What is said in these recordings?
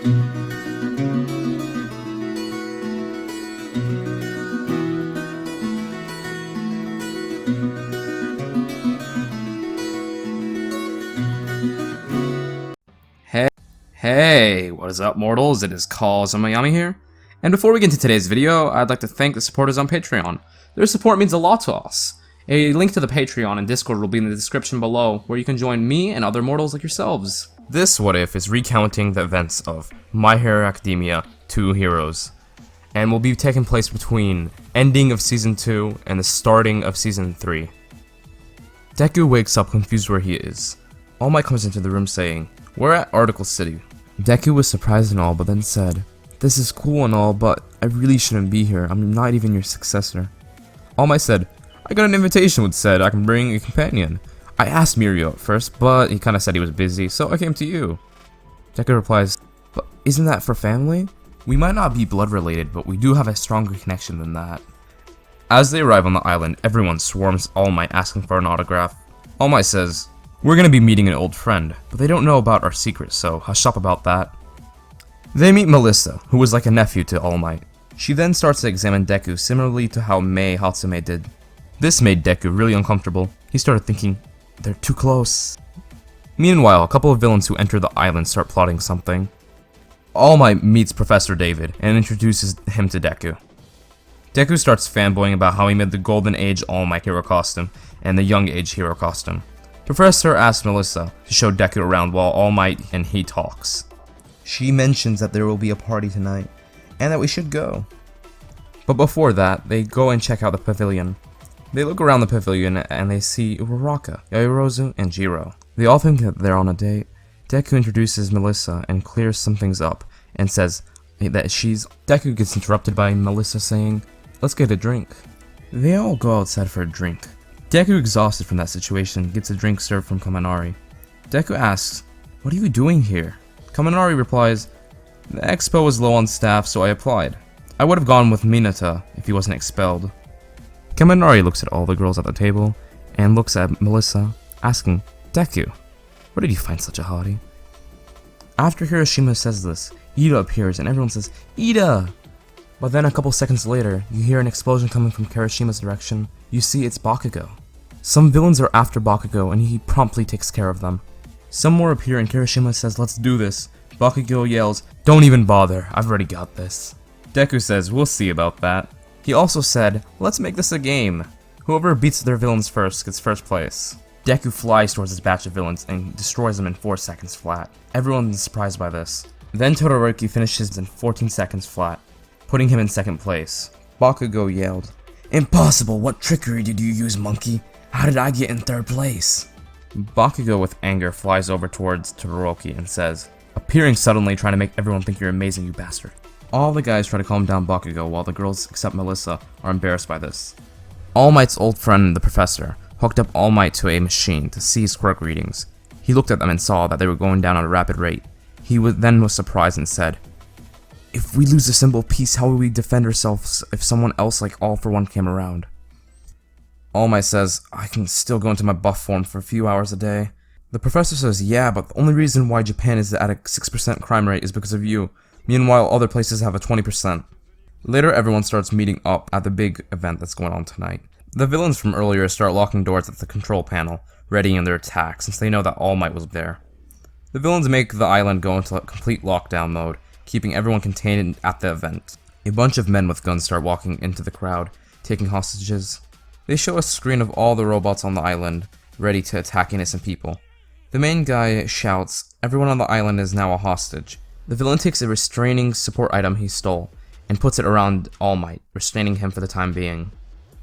Hey, what is up, mortals? It is Kazuma Yami here. And before we get into today's video, I'd like to thank the supporters on Patreon. Their support means a lot to us. A link to the Patreon and Discord will be in the description below, where you can join me and other mortals like yourselves. This What If is recounting the events of My Hero Academia 2 Heroes, and will be taking place between ending of Season 2 and the starting of Season 3. Deku wakes up confused where he is. All Might comes into the room saying, "We're at Article City." Deku was surprised and all, but then said, "This is cool and all, but I really shouldn't be here. I'm not even your successor." All Might said, "I got an invitation which said I can bring a companion. I asked Mirio at first, but he kinda said he was busy, so I came to you." Deku replies, "But isn't that for family? We might not be blood related, but we do have a stronger connection than that." As they arrive on the island, everyone swarms All Might asking for an autograph. All Might says, "We're gonna be meeting an old friend, but they don't know about our secret, so hush up about that." They meet Melissa, who was like a nephew to All Might. She then starts to examine Deku similarly to how Mei Hatsume did. This made Deku really uncomfortable. He started thinking, they're too close. Meanwhile, a couple of villains who enter the island start plotting something. All Might meets Professor David and introduces him to Deku. Deku starts fanboying about how he made the Golden Age All Might hero costume and the Young Age hero costume. Professor asks Melissa to show Deku around while All Might and he talks. She mentions that there will be a party tonight, and that we should go. But before that, they go and check out the pavilion. They look around the pavilion and they see Uraraka, Yaoyorozu, and Jiro. They all think that they're on a date. Deku introduces Melissa and clears some things up, and says that Deku gets interrupted by Melissa saying, "Let's get a drink." They all go outside for a drink. Deku, exhausted from that situation, gets a drink served from Kaminari. Deku asks, "What are you doing here?" Kaminari replies, "The expo was low on staff, so I applied. I would have gone with Minata if he wasn't expelled." Kaminari looks at all the girls at the table, and looks at Melissa, asking, "Deku, where did you find such a hottie?" After Hiroshima says this, Ida appears and everyone says, "Ida!" But then a couple seconds later, you hear an explosion coming from Kirishima's direction. You see it's Bakugo. Some villains are after Bakugo and he promptly takes care of them. Some more appear and Kirishima says, "Let's do this." Bakugo yells, "Don't even bother, I've already got this." Deku says, "We'll see about that." He also said, "Let's make this a game. Whoever beats their villains first gets first place." Deku flies towards his batch of villains and destroys them in 4 seconds flat. Everyone is surprised by this. Then Todoroki finishes in 14 seconds flat, putting him in second place. Bakugo yelled, "Impossible! What trickery did you use, monkey? How did I get in third place?" Bakugo with anger flies over towards Todoroki and says, appearing suddenly trying to make everyone think you're amazing, you bastard. All the guys try to calm down Bakugo while the girls, except Melissa, are embarrassed by this. All Might's old friend, the professor, hooked up All Might to a machine to see his quirk readings. He looked at them and saw that they were going down at a rapid rate. He then was surprised and said, "If we lose a simple piece, how will we defend ourselves if someone else like All For One came around?" All Might says, "I can still go into my buff form for a few hours a day." The professor says, "Yeah, but the only reason why Japan is at a 6% crime rate is because of you. Meanwhile, other places have a 20%. Later, everyone starts meeting up at the big event that's going on tonight. The villains from earlier start locking doors at the control panel, readying their attack since they know that All Might was there. The villains make the island go into complete lockdown mode, keeping everyone contained at the event. A bunch of men with guns start walking into the crowd, taking hostages. They show a screen of all the robots on the island, ready to attack innocent people. The main guy shouts, "Everyone on the island is now a hostage." The villain takes a restraining support item he stole, and puts it around All Might, restraining him for the time being.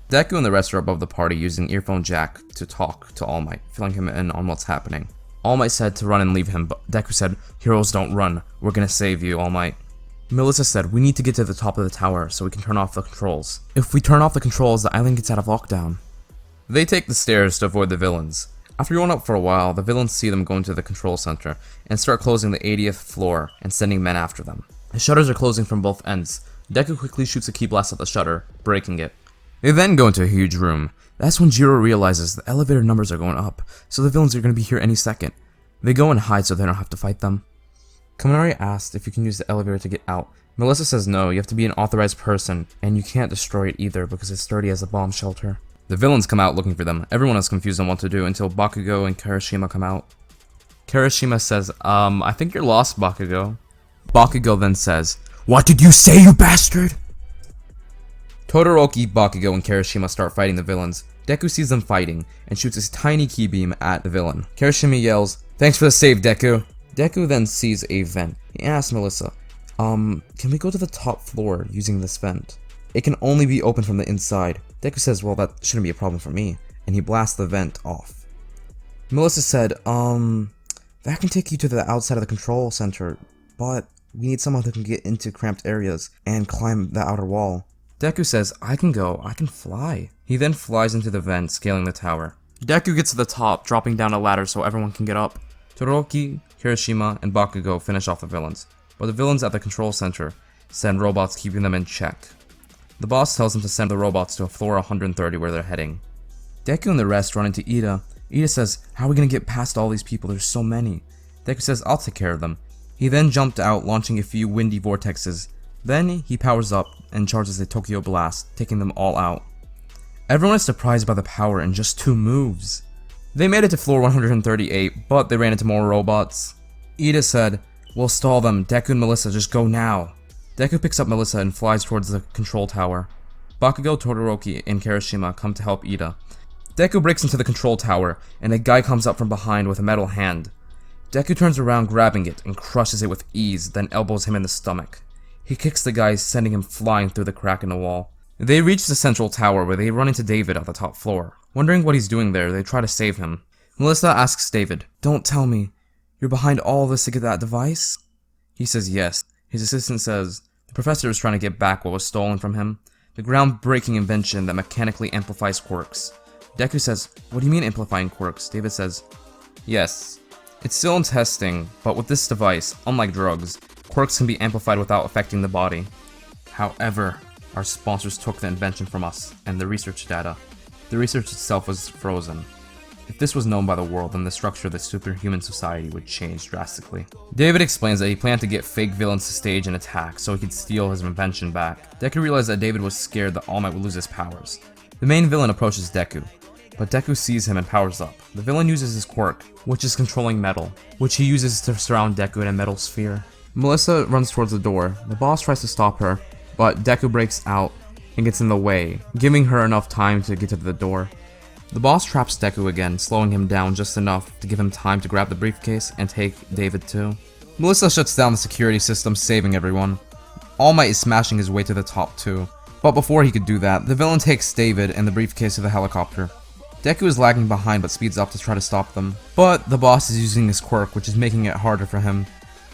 Deku and the rest are above the party using earphone jack to talk to All Might, filling him in on what's happening. All Might said to run and leave him, but Deku said, "Heroes don't run, we're gonna save you, All Might." Melissa said, "We need to get to the top of the tower so we can turn off the controls. If we turn off the controls, the island gets out of lockdown." They take the stairs to avoid the villains. After going up for a while, the villains see them go into the control center and start closing the 80th floor and sending men after them. The shutters are closing from both ends. Deku quickly shoots a key blast at the shutter, breaking it. They then go into a huge room. That's when Jiro realizes the elevator numbers are going up, so the villains are going to be here any second. They go and hide so they don't have to fight them. Kaminari asked if you can use the elevator to get out. Melissa says no, you have to be an authorized person, and you can't destroy it either because it's sturdy as a bomb shelter. The villains come out looking for them. Everyone is confused on what to do until Bakugo and Kirishima come out. Kirishima says, I think you're lost, Bakugo. Bakugo then says, "What did you say, you bastard?" Todoroki, Bakugo, and Kirishima start fighting the villains. Deku sees them fighting and shoots his tiny ki beam at the villain. Kirishima yells, "Thanks for the save, Deku." Deku then sees a vent. He asks Melissa, can we go to the top floor using this vent? It can only be opened from the inside. Deku says, well, that shouldn't be a problem for me, and he blasts the vent off. Melissa said, that can take you to the outside of the control center, but we need someone who can get into cramped areas and climb the outer wall. Deku says, I can go, I can fly. He then flies into the vent, scaling the tower. Deku gets to the top, dropping down a ladder so everyone can get up. Todoroki, Kirishima, and Bakugo finish off the villains, but the villains at the control center send robots keeping them in check. The boss tells them to send the robots to floor 130 where they're heading. Deku and the rest run into Ida. Ida says, how are we gonna get past all these people? There's so many. Deku says, I'll take care of them. He then jumped out, launching a few windy vortexes. Then he powers up and charges a Tokyo Blast, taking them all out. Everyone is surprised by the power in just 2 moves. They made it to floor 138, but they ran into more robots. Ida said, we'll stall them, Deku and Melissa, just go now. Deku picks up Melissa and flies towards the control tower. Bakugo, Todoroki, and Kirishima come to help Ida. Deku breaks into the control tower, and a guy comes up from behind with a metal hand. Deku turns around grabbing it and crushes it with ease, then elbows him in the stomach. He kicks the guy, sending him flying through the crack in the wall. They reach the central tower where they run into David at the top floor. Wondering what he's doing there, they try to save him. Melissa asks David, don't tell me, you're behind all this to get that device? He says yes. His assistant says, the professor is trying to get back what was stolen from him. The groundbreaking invention that mechanically amplifies quirks. Deku says, what do you mean amplifying quirks? David says, yes. It's still in testing, but with this device, unlike drugs, quirks can be amplified without affecting the body. However, our sponsors took the invention from us, and the research data. The research itself was frozen. If this was known by the world, then the structure of the superhuman society would change drastically. David explains that he planned to get fake villains to stage an attack so he could steal his invention back. Deku realized that David was scared that All Might would lose his powers. The main villain approaches Deku, but Deku sees him and powers up. The villain uses his quirk, which is controlling metal, which he uses to surround Deku in a metal sphere. Melissa runs towards the door. The boss tries to stop her, but Deku breaks out and gets in the way, giving her enough time to get to the door. The boss traps Deku again, slowing him down just enough to give him time to grab the briefcase and take David too. Melissa shuts down the security system, saving everyone. All Might is smashing his way to the top too, but before he could do that, the villain takes David and the briefcase to the helicopter. Deku is lagging behind but speeds up to try to stop them, but the boss is using his quirk, which is making it harder for him.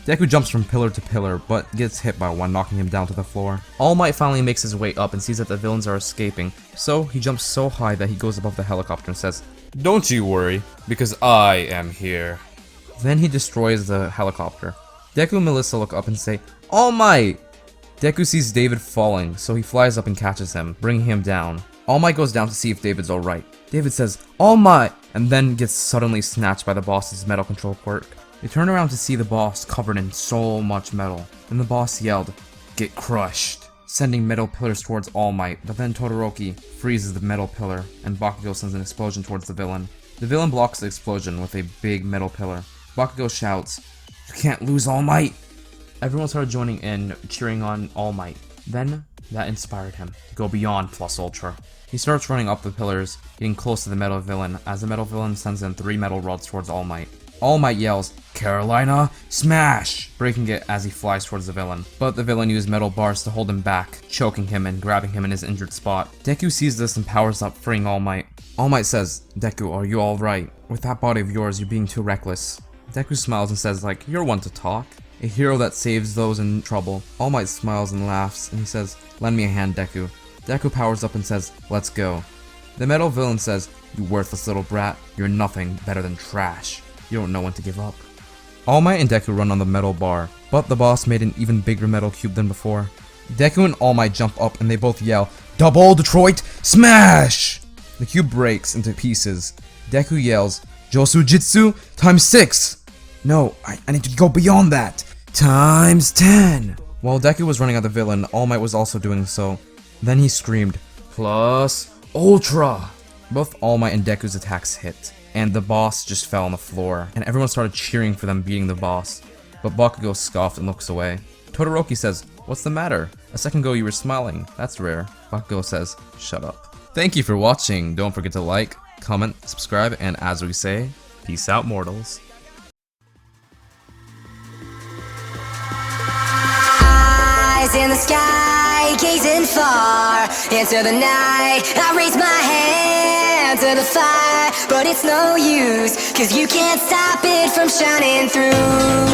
Deku jumps from pillar to pillar, but gets hit by one, knocking him down to the floor. All Might finally makes his way up and sees that the villains are escaping, so he jumps so high that he goes above the helicopter and says, don't you worry, because I am here. Then he destroys the helicopter. Deku and Melissa look up and say, All Might! Deku sees David falling, so he flies up and catches him, bringing him down. All Might goes down to see if David's alright. David says, All Might! And then gets suddenly snatched by the boss's metal control quirk. They turn around to see the boss covered in so much metal. Then the boss yelled, get crushed, sending metal pillars towards All Might, but then Todoroki freezes the metal pillar, and Bakugo sends an explosion towards the villain. The villain blocks the explosion with a big metal pillar. Bakugo shouts, you can't lose, All Might! Everyone started joining in, cheering on All Might. Then, that inspired him to go beyond Plus Ultra. He starts running up the pillars, getting close to the metal villain, as the metal villain sends in 3 metal rods towards All Might. All Might yells, Carolina, smash! Breaking it as he flies towards the villain. But the villain used metal bars to hold him back, choking him and grabbing him in his injured spot. Deku sees this and powers up, freeing All Might. All Might says, Deku, are you alright? With that body of yours, you're being too reckless. Deku smiles and says, like, you're one to talk. A hero that saves those in trouble. All Might smiles and laughs, and he says, lend me a hand, Deku. Deku powers up and says, let's go. The metal villain says, you worthless little brat, you're nothing better than trash. You don't know when to give up. All Might and Deku run on the metal bar, but the boss made an even bigger metal cube than before. Deku and All Might jump up and they both yell, double Detroit, smash! The cube breaks into pieces. Deku yells, Josu Jitsu times 6! No, I need to go beyond that! Times 10! While Deku was running at the villain, All Might was also doing so. Then he screamed, Plus Ultra! Both All Might and Deku's attacks hit, and the boss just fell on the floor, and everyone started cheering for them beating the boss. But Bakugo scoffed and looks away. Todoroki says, What's the matter? A second ago you were smiling. That's rare. Bakugo says, Shut up. Thank you for watching. Don't forget to like, comment, subscribe, and as we say, peace out, mortals. Eyes in the sky, gazing far into the night. I raise my hand to the fire, but it's no use, 'cause you can't stop it from shining through.